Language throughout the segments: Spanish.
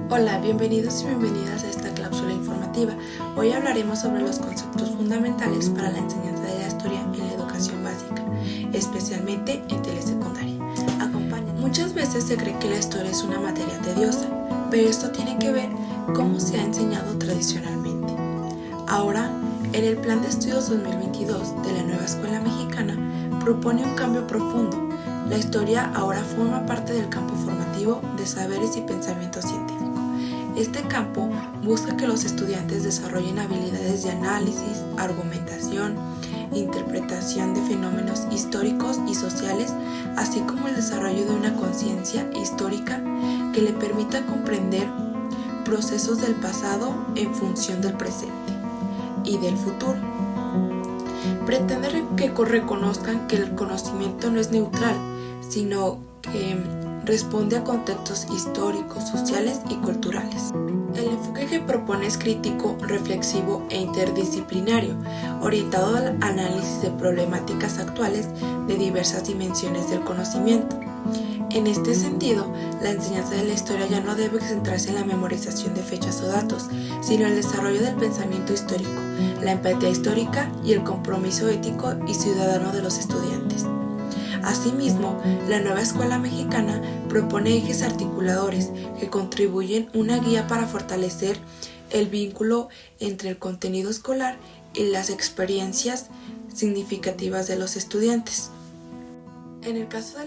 Hola, bienvenidos y bienvenidas a esta cápsula informativa. Hoy hablaremos sobre los conceptos fundamentales para la enseñanza de la historia en la educación básica, especialmente en telesecundaria. Acompáñenme. Muchas veces se cree que la historia es una materia tediosa, pero esto tiene que ver cómo se ha enseñado tradicionalmente. Ahora, en el Plan de Estudios 2022 de la Nueva Escuela Mexicana, propone un cambio profundo. La historia ahora forma parte del campo formativo de saberes y pensamiento científico. Este campo busca que los estudiantes desarrollen habilidades de análisis, argumentación, interpretación de fenómenos históricos y sociales, así como el desarrollo de una conciencia histórica que le permita comprender procesos del pasado en función del presente y del futuro. Pretende que reconozcan que el conocimiento no es neutral, sino que responde a contextos históricos, sociales y culturales. El enfoque que propone es crítico, reflexivo e interdisciplinario, orientado al análisis de problemáticas actuales de diversas dimensiones del conocimiento. En este sentido, la enseñanza de la historia ya no debe centrarse en la memorización de fechas o datos, sino en el desarrollo del pensamiento histórico, la empatía histórica y el compromiso ético y ciudadano de los estudiantes. Asimismo, la Nueva Escuela Mexicana propone ejes articuladores que contribuyen una guía para fortalecer el vínculo entre el contenido escolar y las experiencias significativas de los estudiantes. En el caso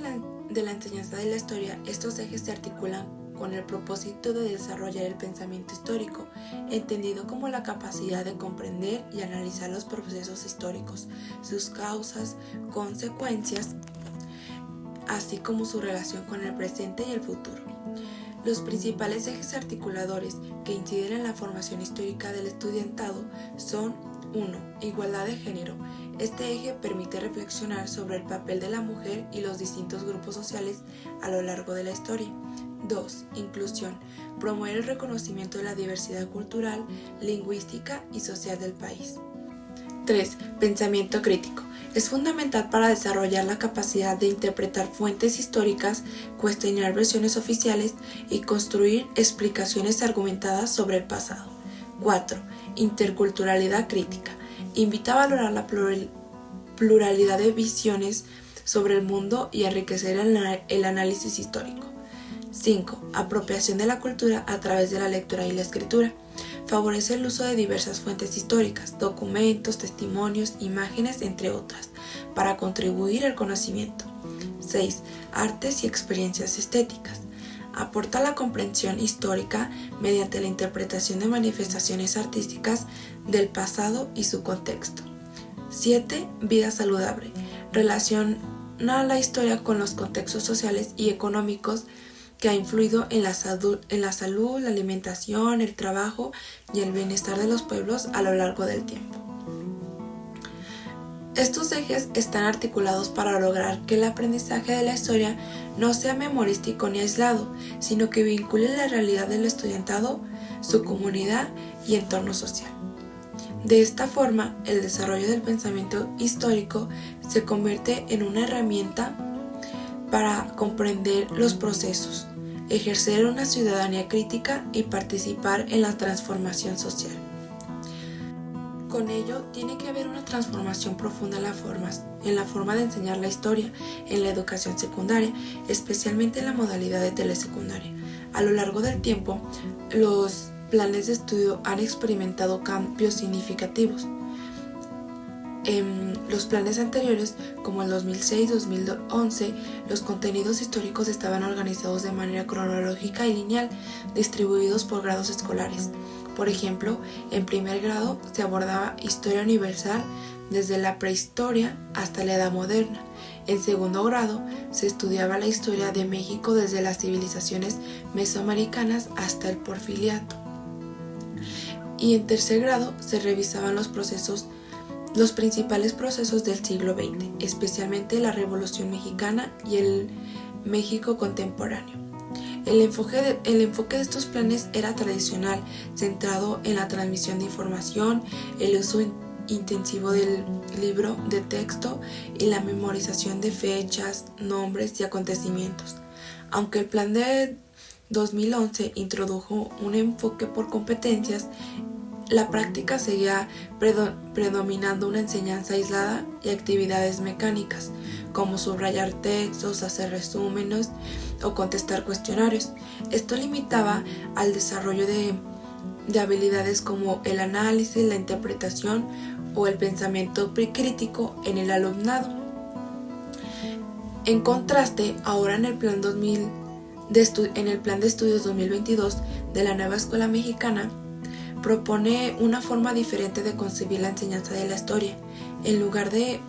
de la enseñanza de la historia, estos ejes se articulan con el propósito de desarrollar el pensamiento histórico, entendido como la capacidad de comprender y analizar los procesos históricos, sus causas, consecuencias, así como su relación con el presente y el futuro. Los principales ejes articuladores que inciden en la formación histórica del estudiantado son 1. Igualdad de género. Este eje permite reflexionar sobre el papel de la mujer y los distintos grupos sociales a lo largo de la historia. 2. Inclusión. Promueve el reconocimiento de la diversidad cultural, lingüística y social del país. 3. Pensamiento crítico. Es fundamental para desarrollar la capacidad de interpretar fuentes históricas, cuestionar versiones oficiales y construir explicaciones argumentadas sobre el pasado. 4. Interculturalidad crítica. Invita a valorar la pluralidad de visiones sobre el mundo y enriquecer el análisis histórico. 5. Apropiación de la cultura a través de la lectura y la escritura. Favorece el uso de diversas fuentes históricas, documentos, testimonios, imágenes, entre otras, para contribuir al conocimiento. 6. Artes y experiencias estéticas. Aporta la comprensión histórica mediante la interpretación de manifestaciones artísticas del pasado y su contexto. 7. Vida saludable. Relaciona la historia con los contextos sociales y económicos que ha influido en la salud, la alimentación, el trabajo y el bienestar de los pueblos a lo largo del tiempo. Estos ejes están articulados para lograr que el aprendizaje de la historia no sea memorístico ni aislado, sino que vincule la realidad del estudiantado, su comunidad y entorno social. De esta forma, el desarrollo del pensamiento histórico se convierte en una herramienta para comprender los procesos, ejercer una ciudadanía crítica y participar en la transformación social. Con ello, tiene que haber una transformación profunda en la forma de enseñar la historia en la educación secundaria, especialmente en la modalidad de telesecundaria. A lo largo del tiempo, los planes de estudio han experimentado cambios significativos. En los planes anteriores, como el 2006-2011, los contenidos históricos estaban organizados de manera cronológica y lineal, distribuidos por grados escolares. Por ejemplo, en primer grado se abordaba historia universal desde la prehistoria hasta la edad moderna. En segundo grado se estudiaba la historia de México desde las civilizaciones mesoamericanas hasta el Porfiriato. Y en tercer grado se revisaban los principales procesos del siglo XX, especialmente la Revolución Mexicana y el México contemporáneo. El enfoque de estos planes era tradicional, centrado en la transmisión de información, el uso intensivo del libro de texto y la memorización de fechas, nombres y acontecimientos. Aunque el plan de 2011 introdujo un enfoque por competencias, la práctica seguía predominando una enseñanza aislada y actividades mecánicas, como subrayar textos, hacer resúmenes o contestar cuestionarios. Esto limitaba al desarrollo de habilidades como el análisis, la interpretación o el pensamiento crítico en el alumnado. En contraste, ahora en el plan de estudios 2022 de la nueva escuela mexicana, propone una forma diferente de concebir la enseñanza de la historia. En lugar de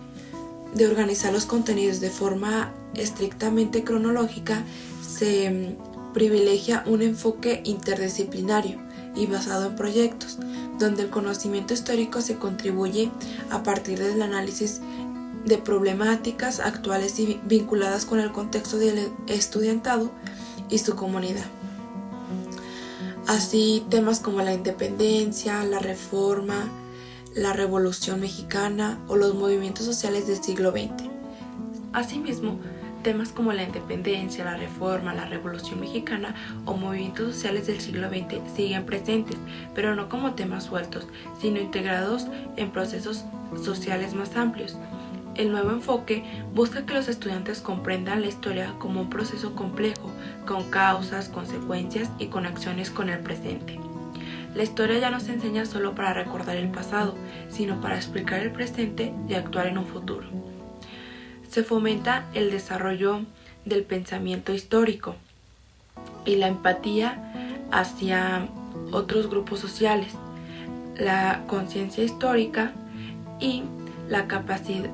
organizar los contenidos de forma estrictamente cronológica, se privilegia un enfoque interdisciplinario y basado en proyectos, donde el conocimiento histórico se contribuye a partir del análisis de problemáticas actuales y vinculadas con el contexto del estudiantado y su comunidad. Así, temas como la independencia, la reforma, la Revolución Mexicana o los movimientos sociales del siglo XX. Asimismo, temas como la independencia, la reforma, la Revolución Mexicana o movimientos sociales del siglo XX siguen presentes, pero no como temas sueltos, sino integrados en procesos sociales más amplios. El nuevo enfoque busca que los estudiantes comprendan la historia como un proceso complejo, con causas, consecuencias y conexiones con el presente. La historia ya no se enseña solo para recordar el pasado, sino para explicar el presente y actuar en un futuro. Se fomenta el desarrollo del pensamiento histórico y la empatía hacia otros grupos sociales, la conciencia histórica y la capacidad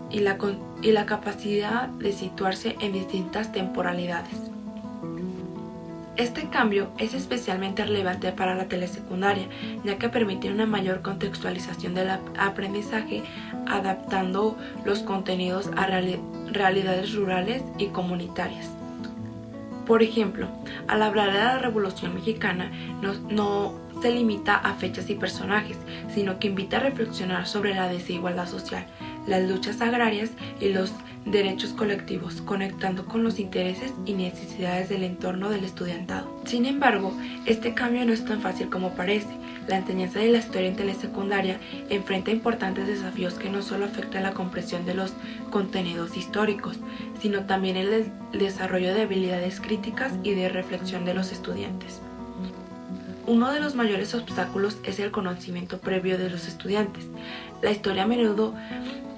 de situarse en distintas temporalidades. Este cambio es especialmente relevante para la telesecundaria, ya que permite una mayor contextualización del aprendizaje, adaptando los contenidos a realidades rurales y comunitarias. Por ejemplo, al hablar de la Revolución Mexicana, no se limita a fechas y personajes, sino que invita a reflexionar sobre la desigualdad social, las luchas agrarias y los derechos colectivos, conectando con los intereses y necesidades del entorno del estudiantado. Sin embargo, este cambio no es tan fácil como parece. La enseñanza de la historia en telesecundaria enfrenta importantes desafíos que no solo afectan la comprensión de los contenidos históricos, sino también el desarrollo de habilidades críticas y de reflexión de los estudiantes. Uno de los mayores obstáculos es el conocimiento previo de los estudiantes. La historia a menudo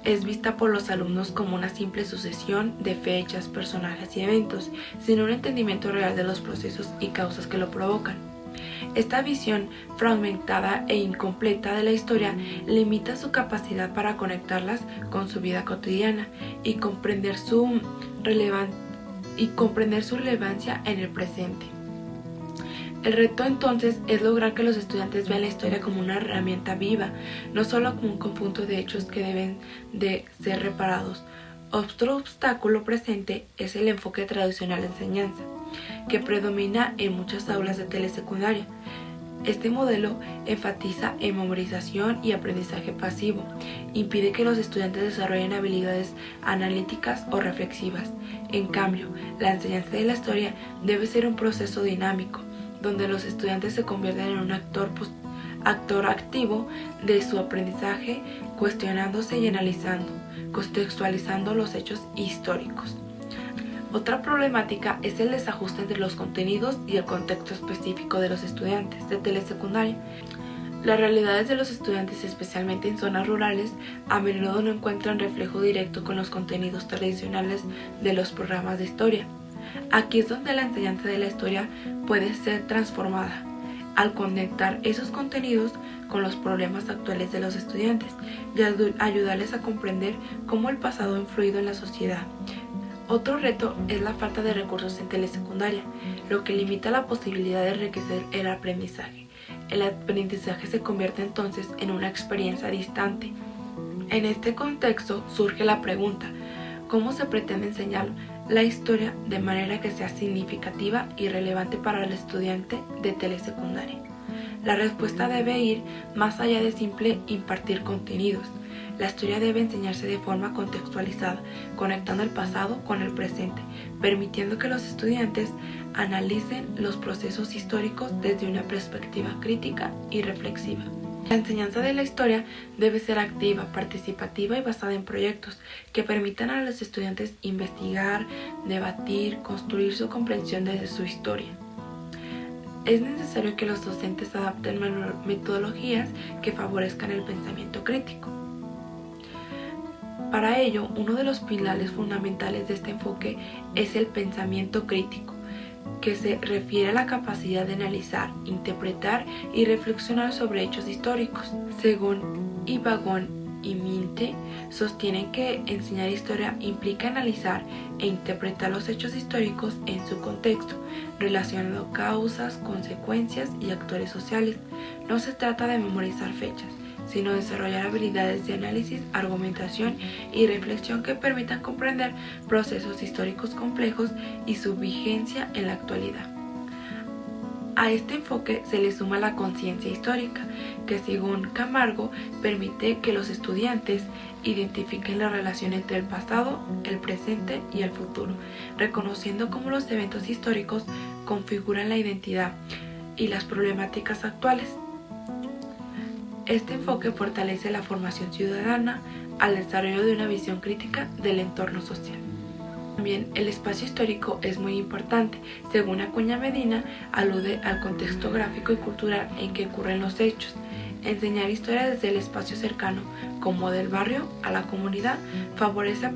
es vista por los alumnos como una simple sucesión de fechas, personajes y eventos, sin un entendimiento real de los procesos y causas que lo provocan. Esta visión fragmentada e incompleta de la historia limita su capacidad para conectarlas con su vida cotidiana y comprender su relevancia en el presente. El reto entonces es lograr que los estudiantes vean la historia como una herramienta viva, no solo como un conjunto de hechos que deben de ser reparados. Otro obstáculo presente es el enfoque tradicional de enseñanza, que predomina en muchas aulas de telesecundaria. Este modelo enfatiza en memorización y aprendizaje pasivo, impide que los estudiantes desarrollen habilidades analíticas o reflexivas. En cambio, la enseñanza de la historia debe ser un proceso dinámico, donde los estudiantes se convierten en un actor activo de su aprendizaje, cuestionándose y analizando, contextualizando los hechos históricos. Otra problemática es el desajuste entre los contenidos y el contexto específico de los estudiantes de telesecundaria. Las realidades de los estudiantes, especialmente en zonas rurales, a menudo no encuentran reflejo directo con los contenidos tradicionales de los programas de historia. Aquí es donde la enseñanza de la historia puede ser transformada, al conectar esos contenidos con los problemas actuales de los estudiantes y ayudarles a comprender cómo el pasado ha influido en la sociedad. Otro reto es la falta de recursos en telesecundaria, lo que limita la posibilidad de enriquecer el aprendizaje. El aprendizaje se convierte entonces en una experiencia distante. En este contexto surge la pregunta: ¿cómo se pretende enseñar la historia de manera que sea significativa y relevante para el estudiante de telesecundaria? La respuesta debe ir más allá de simple impartir contenidos. La historia debe enseñarse de forma contextualizada, conectando el pasado con el presente, permitiendo que los estudiantes analicen los procesos históricos desde una perspectiva crítica y reflexiva. La enseñanza de la historia debe ser activa, participativa y basada en proyectos que permitan a los estudiantes investigar, debatir, construir su comprensión de su historia. Es necesario que los docentes adapten metodologías que favorezcan el pensamiento crítico. Para ello, uno de los pilares fundamentales de este enfoque es el pensamiento crítico, que se refiere a la capacidad de analizar, interpretar y reflexionar sobre hechos históricos. Según Ibagón y Minte, sostienen que enseñar historia implica analizar e interpretar los hechos históricos en su contexto, relacionando causas, consecuencias y actores sociales. No se trata de memorizar fechas, sino desarrollar habilidades de análisis, argumentación y reflexión que permitan comprender procesos históricos complejos y su vigencia en la actualidad. A este enfoque se le suma la conciencia histórica, que según Camargo permite que los estudiantes identifiquen la relación entre el pasado, el presente y el futuro, reconociendo cómo los eventos históricos configuran la identidad y las problemáticas actuales. Este enfoque fortalece la formación ciudadana al desarrollo de una visión crítica del entorno social. También el espacio histórico es muy importante. Según Acuña Medina, alude al contexto gráfico y cultural en que ocurren los hechos. Enseñar historia desde el espacio cercano, como del barrio a la comunidad, favorece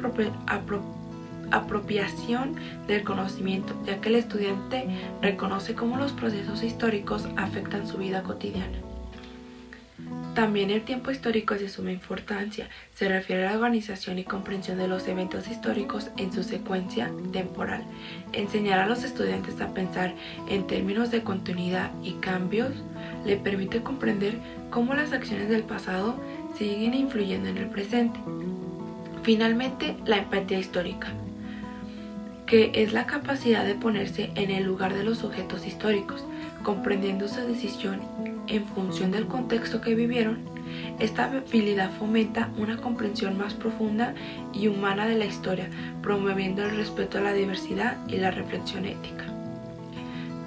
apropiación del conocimiento, ya que el estudiante reconoce cómo los procesos históricos afectan su vida cotidiana. También el tiempo histórico es de suma importancia. Se refiere a la organización y comprensión de los eventos históricos en su secuencia temporal. Enseñar a los estudiantes a pensar en términos de continuidad y cambios le permite comprender cómo las acciones del pasado siguen influyendo en el presente. Finalmente, la empatía histórica, que es la capacidad de ponerse en el lugar de los sujetos históricos, comprendiendo su decisión en función del contexto que vivieron. Esta habilidad fomenta una comprensión más profunda y humana de la historia, promoviendo el respeto a la diversidad y la reflexión ética.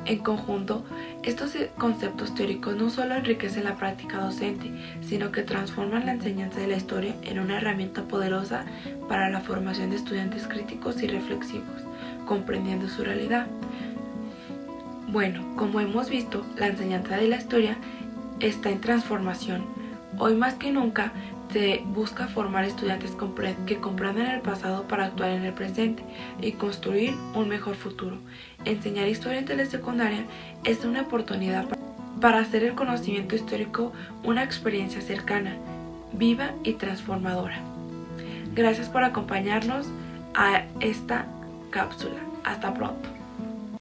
En conjunto, estos conceptos teóricos no solo enriquecen la práctica docente, sino que transforman la enseñanza de la historia en una herramienta poderosa para la formación de estudiantes críticos y reflexivos, comprendiendo su realidad. Bueno, como hemos visto, la enseñanza de la historia está en transformación. Hoy más que nunca se busca formar estudiantes que comprendan el pasado para actuar en el presente y construir un mejor futuro. Enseñar historia en telesecundaria es una oportunidad para hacer el conocimiento histórico una experiencia cercana, viva y transformadora. Gracias por acompañarnos a esta cápsula. Hasta pronto.